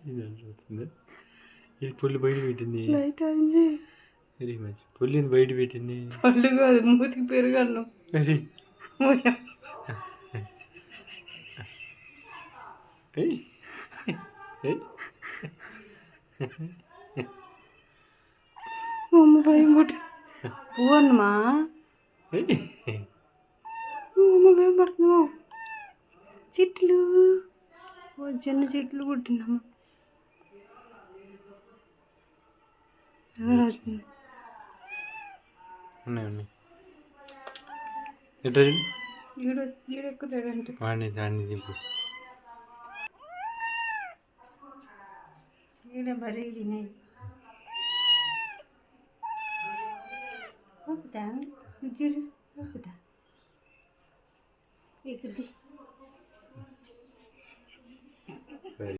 ఇది అనుకుంటుంది. ఇది పుల్లి బయట పెట్టింది. లైట్ ఆన్ చేయి. వెరీ మచ్ పుల్లిని బయట పెట్టింది. పళ్ళు కాదు మూతికి పెరుగన్ను. వెరీ అమ్మ భయం పుట్టి పువ్వన్నమా అమ్మ భయం పడుతున్నావు. చెట్లు చిన్న చెట్లు పుట్టిందమ్మ. ఉన్నాయి ఉన్నాయి ఎట్లా ఈడెక్కుతాడంటే వాడిని దాన్ని దింపు. ఈడ బరీ తినేది చూడు ఎక్కుతా ఎక్కుద్ది.